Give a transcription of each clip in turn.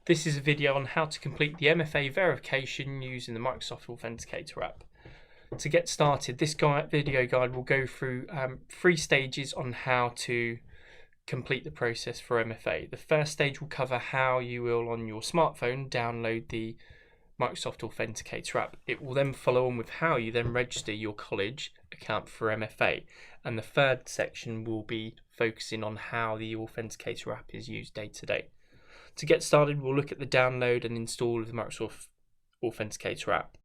This is a video on how to complete the MFA verification using the Microsoft Authenticator app. To get started, this video guide will go through 3 stages on how to complete the process for MFA. The first stage will cover how you will on your smartphone download the Microsoft Authenticator app. It will then follow on with how you then register your college account for MFA. And the third section will be focusing on how the Authenticator app is used day to day. To get started, we'll look at the download and install of the Microsoft Authenticator app.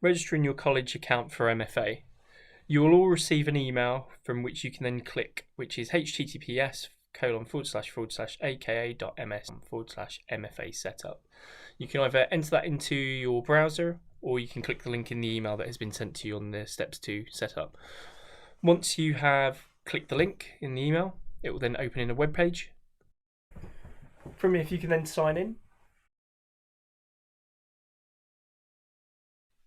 Registering your college account for MFA. You will all receive an email from which you can then click, which is https://aka.ms/MFA setup. You can either enter that into your browser or you can click the link in the email that has been sent to you on the steps to set up. Once you have clicked the link in the email, it will then open in a web page. From here, you can then sign in.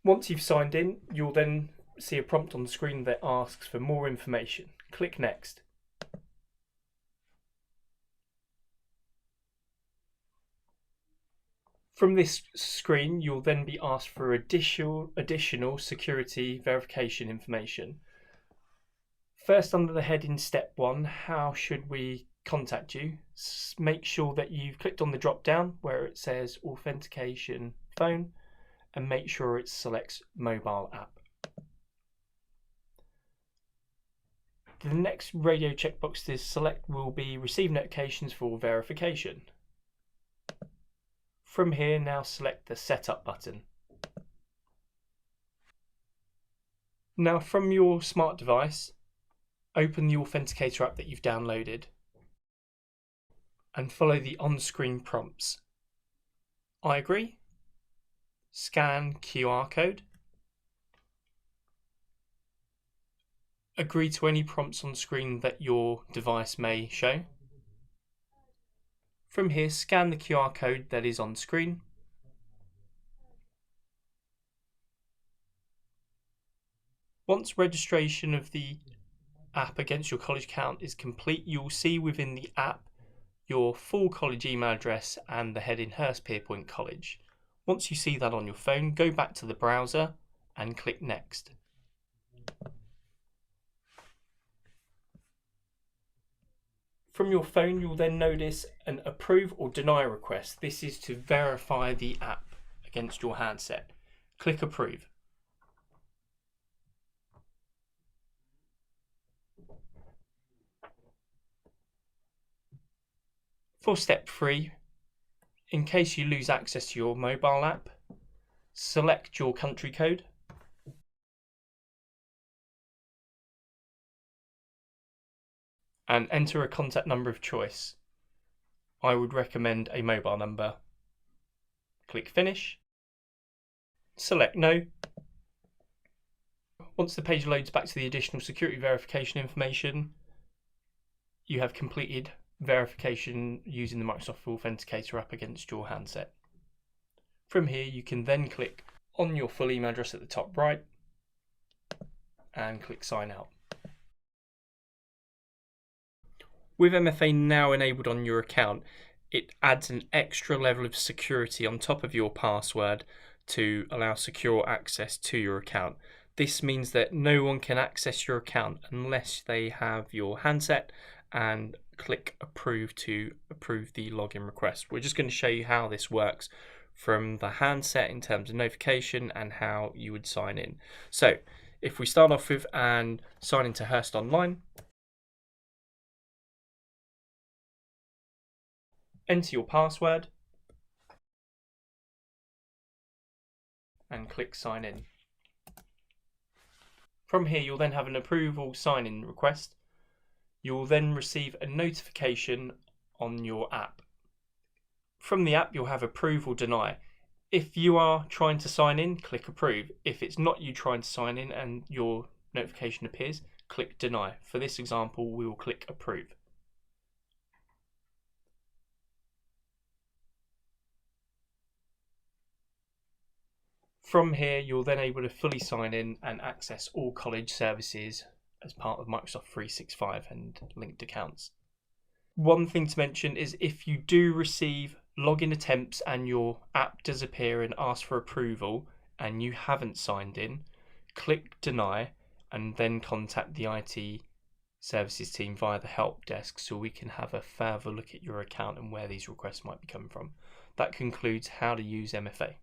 Once you've signed in, you'll then see a prompt on the screen that asks for more information. Click Next. From this screen, you'll then be asked for additional security verification information. First, under the heading Step 1, how should we contact you? Make sure that you've clicked on the drop down where it says Authentication Phone and make sure it selects Mobile App. The next radio checkbox to select will be Receive Notifications for Verification. From here, now select the Setup button. Now from your smart device, open the Authenticator app that you've downloaded and follow the on-screen prompts. I agree. Scan QR code. Agree to any prompts on screen that your device may show. From here, scan the QR code that is on screen. Once registration of the app against your college account is complete, you'll see within the app your full college email address and the heading Hurst Pierpoint College. Once you see that on your phone, go back to the browser and click Next. From your phone, you'll then notice an approve or deny request. This is to verify the app against your handset. Click approve. For step 3, in case you lose access to your mobile app, select your country code. And enter a contact number of choice. I would recommend a mobile number. Click Finish. Select No. Once the page loads back to the additional security verification information, you have completed verification using the Microsoft Authenticator app against your handset. From here, you can then click on your full email address at the top right and click Sign Out. With MFA now enabled on your account, it adds an extra level of security on top of your password to allow secure access to your account. This means that no one can access your account unless they have your handset and click Approve to approve the login request. We're just going to show you how this works from the handset in terms of notification and how you would sign in. So if we start off with and sign into Hurst Online, enter your password and click Sign In. From here, you'll then have an approval sign-in request. You'll then receive a notification on your app. From the app, you'll have Approve or Deny. If you are trying to sign in, click Approve. If it's not you trying to sign in and your notification appears, click deny. For this example, we will click approve. From here, you're then able to fully sign in and access all college services as part of Microsoft 365 and linked accounts. One thing to mention is if you do receive login attempts and your app does appear and ask for approval and you haven't signed in, click deny and then contact the IT services team via the help desk so we can have a further look at your account and where these requests might be coming from. That concludes how to use MFA.